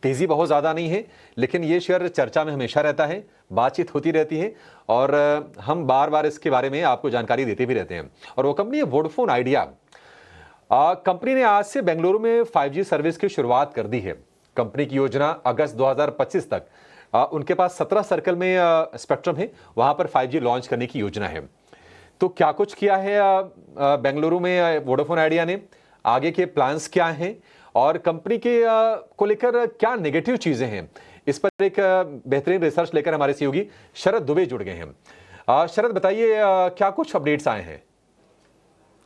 तेजी बहुत ज़्यादा नहीं है, लेकिन ये शेयर चर्चा में हमेशा रहता है, बातचीत होती रहती है और हम बार बार इसके बारे में आपको जानकारी देते भी रहते हैं। और वो कंपनी है वोडाफोन आइडिया। कंपनी ने आज से बेंगलुरु में 5G सर्विस की शुरुआत कर दी है। कंपनी की योजना अगस्त 2025 तक उनके पास 17 सर्कल में स्पेक्ट्रम है, वहां पर 5G लॉन्च करने की योजना है। तो क्या कुछ किया है बेंगलुरु में वोडाफोन आइडिया ने, आगे के प्लान्स क्या हैं और कंपनी के को लेकर क्या नेगेटिव चीजें हैं, इस पर एक बेहतरीन रिसर्च लेकर हमारे सहयोगी शरद दुबे जुड़ गए हैं। शरद बताइए क्या कुछ अपडेट्स आए हैं।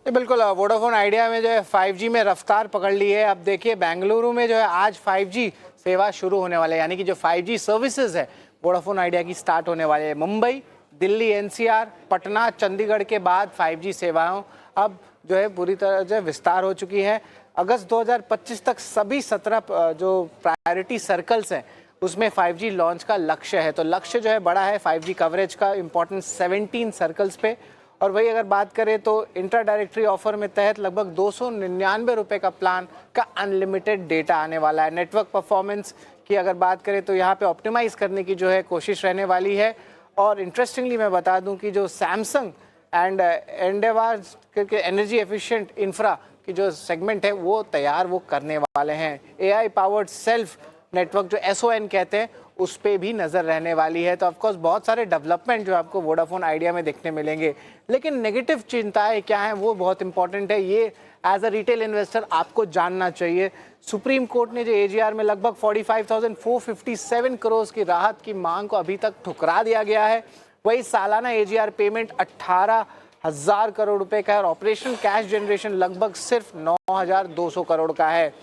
बिल्कुल, वोडाफोन आइडिया में जो है 5G में रफ्तार पकड़ ली है। अब देखिए बेंगलुरु में जो है आज 5G सेवा शुरू होने वाले, यानी कि जो 5G सर्विसेज है वोडाफोन आइडिया की स्टार्ट होने वाले हैं। मुंबई, दिल्ली, NCR, पटना, चंडीगढ़ के बाद 5G सेवाओं अब जो है पूरी तरह से विस्तार हो चुकी है। अगस्त 2025 तक सभी 17 जो प्रायोरिटी सर्कल्स हैं उसमें 5G लॉन्च का लक्ष्य है। तो लक्ष्य जो है बड़ा है 5G कवरेज का, इंपॉर्टेंस 17 सर्कल्स पे। और वही अगर बात करें तो इंटर डायरेक्टरी ऑफर में तहत लगभग 299 रुपये का प्लान का अनलिमिटेड डेटा आने वाला है। नेटवर्क परफॉर्मेंस की अगर बात करें तो यहाँ पे ऑप्टिमाइज करने की जो है कोशिश रहने वाली है। और इंटरेस्टिंगली मैं बता दूं कि जो सैमसंग एंड एंडेवर के एनर्जी एफिशिएंट इंफ्रा की जो सेगमेंट है वो तैयार वो करने वाले हैं। AI पावर्ड सेल्फ नेटवर्क जो SON कहते हैं उस पर भी नज़र रहने वाली है। तो ऑफकोर्स बहुत सारे डेवलपमेंट जो आपको वोडाफोन आइडिया में देखने मिलेंगे। लेकिन नेगेटिव चिंताएं क्या हैं वो बहुत इंपॉर्टेंट है, ये एज अ रिटेल इन्वेस्टर आपको जानना चाहिए। सुप्रीम कोर्ट ने जो AGR में लगभग 45,457 करोड़ की राहत की मांग को अभी तक ठुकरा दिया गया है। वही सालाना AGR पेमेंट 18,000 करोड़ रुपए का है और ऑपरेशन कैश जनरेशन लगभग सिर्फ 9,200 करोड़ का है।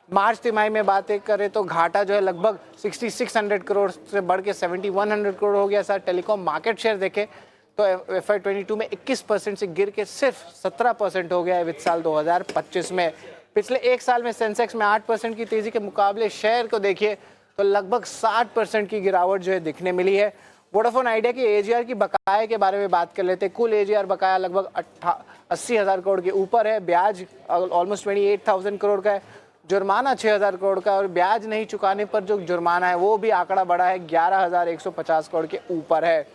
मार्च तिमाही में बातें करें तो घाटा जो है लगभग 6600 करोड़ से बढ़ के 7100 करोड़ हो गया। सर टेलीकॉम मार्केट शेयर देखें तो FY22 में 21% से गिर के सिर्फ 17% हो गया है वित्त साल 2025 में। पिछले एक साल में सेंसेक्स में 8% की तेजी के मुकाबले शेयर को देखिए तो लगभग 60% की गिरावट जो है दिखने मिली है। वोडाफोन आइडिया की AGR की बकाया के बारे में बात कर लेते हैं। कुल AGR बकाया लगभग 80,000 करोड़ के ऊपर है। ब्याज ऑलमोस्ट 28,000 करोड़ का है। जुर्माना 6,000 करोड़ का और ब्याज नहीं चुकाने पर जो जुर्माना है वो भी आंकड़ा बढ़ा है 11,150 करोड़ के ऊपर है।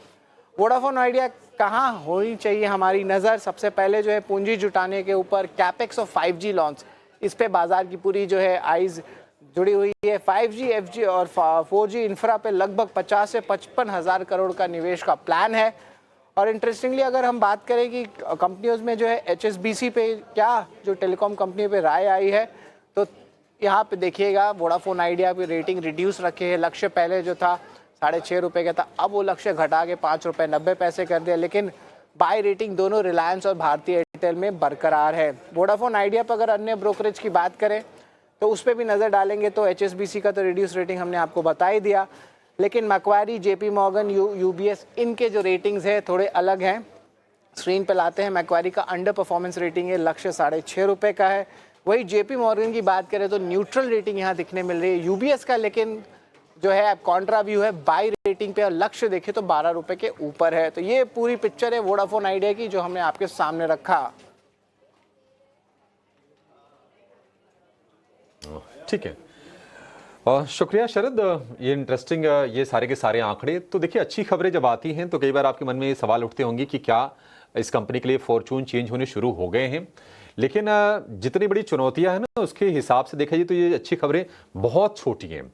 वोडाफोन आइडिया कहाँ होनी चाहिए हमारी नज़र, सबसे पहले जो है पूंजी जुटाने के ऊपर, कैपेक्स और 5G लॉन्च, इस पे बाजार की पूरी जो है आइज जुड़ी हुई है। 5G, FG और 4G इंफ्रा पे लगभग 50 से 55,000 करोड़ का निवेश का प्लान है। और इंटरेस्टिंगली अगर हम बात करें कि कंपनियों में जो है HSBC पे क्या जो टेलीकॉम कंपनी पे राय आई है, तो यहाँ पे देखिएगा वोडाफोन आइडिया की रेटिंग रिड्यूस रखे है। लक्ष्य पहले जो था 6.5 रुपये का था, अब वो लक्ष्य घटा के 5 रुपये 90 पैसे कर दिया। लेकिन बाय रेटिंग दोनों रिलायंस और भारतीय एयरटेल में बरकरार है। वोडाफोन आइडिया पर अगर अन्य ब्रोकरेज की बात करें तो उस पर भी नज़र डालेंगे तो HSBC का तो रिड्यूस रेटिंग हमने आपको बता ही दिया। लेकिन मैक्वारी, JP मॉर्गन, UBS इनके जो रेटिंग्स है थोड़े अलग हैं। स्क्रीन पर लाते हैं। मैक्वारी का अंडर परफॉर्मेंस रेटिंग है, लक्ष्य 6.5 रुपये का है। वही JP मॉर्गन की बात करें तो न्यूट्रल रेटिंग यहाँ दिखने मिल रही है। UBS का लेकिन जो है कॉन्ट्रा व्यू है बाई रेटिंग पे और लक्ष्य देखे तो 12 रुपये के ऊपर है। तो ये पूरी पिक्चर है वोडाफोन आइडिया की जो हमने आपके सामने रखा। ठीक है, शुक्रिया शरद, ये इंटरेस्टिंग ये सारे के सारे आंकड़े। तो देखिए अच्छी खबरें जब आती हैं तो कई बार आपके मन में ये सवाल उठते होंगे कि क्या इस कंपनी के लिए फॉर्चून चेंज होने शुरू हो गए हैं। लेकिन जितनी बड़ी चुनौतियां हैं ना उसके हिसाब से देखा जाए तो ये अच्छी खबरें बहुत छोटी हैं।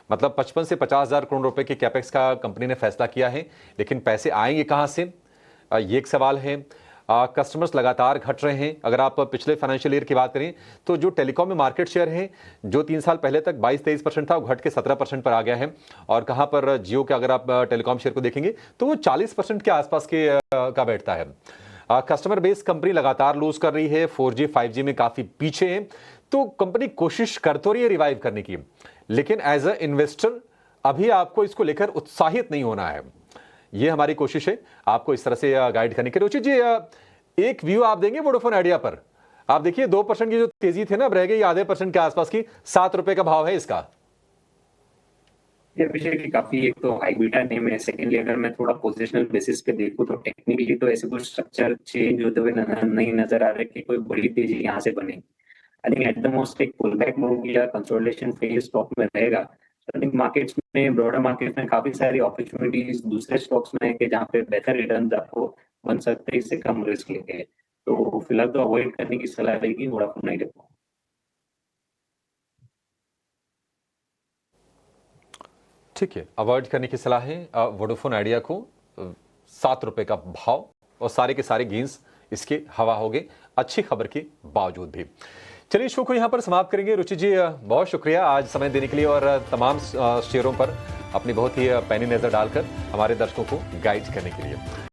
मतलब 55 से 50,000 करोड़ रुपए के कैपेक्स का कंपनी ने फैसला किया है, लेकिन पैसे आएंगे कहां से, ये एक सवाल है। कस्टमर्स लगातार घट रहे हैं। अगर आप पिछले फाइनेंशियल ईयर की बात करें तो जो टेलीकॉम में मार्केट शेयर है जो 3 साल पहले तक 22-23% था, वो घट के 17% पर आ गया है। और कहां पर जियो के अगर आप टेलीकॉम शेयर को देखेंगे तो वो 40% के आसपास के का बैठता है। कस्टमर बेस कंपनी लगातार लूज कर रही है, 4G 5G में काफी पीछे है। तो कंपनी कोशिश कर तो रही है रिवाइव करने की, लेकिन एज अ इन्वेस्टर अभी आपको इसको लेकर उत्साहित नहीं होना है। ये हमारी कोशिश है आपको इस तरह से गाइड करने के लिए। रुचित जी, एक व्यू आप देंगे वोडाफोन आइडिया पर? आप देखिए 2% की जो तेजी थी ना, अब रह गई आधे % के आसपास की, 7 रुपए का भाव है इसका। ये विषय की काफी, एक तो हाई बीटा नेम है, सेकेंडली अगर मैं थोड़ा पोजिशनल बेसिस पे देखूं तो टेक्निकली तो ऐसे कुछ स्ट्रक्चर चेंज होते हुए नहीं नजर आ रहे कि कोई बड़ी तेजी यहाँ से बने। I think at the most एक पुल बैक मूव या कंसोलिडेशन फेज स्टॉक में रहेगा। मार्केट्स में, ब्रॉडर मार्केट में काफी सारी अपॉर्चुनिटीज दूसरे स्टॉक्स में है कि जहाँ पे बेहतर रिटर्न आपको बन सकते हैं इससे कम रिस्क लेके। तो फिलहाल तो अवॉइड करने की सलाह रहेगी वोडाफोन आइडिया को। ठीक है, अवॉइड करने की सलाह है वोडाफोन आइडिया को। 7 रुपए का भाव और सारे के सारे गेंस इसके हवा हो गए अच्छी खबर के बावजूद भी। चलिए शो को यहाँ पर समाप्त करेंगे। रुचि जी बहुत शुक्रिया आज समय देने के लिए और तमाम शेयरों पर अपनी बहुत ही पैनी नजर डालकर हमारे दर्शकों को गाइड करने के लिए।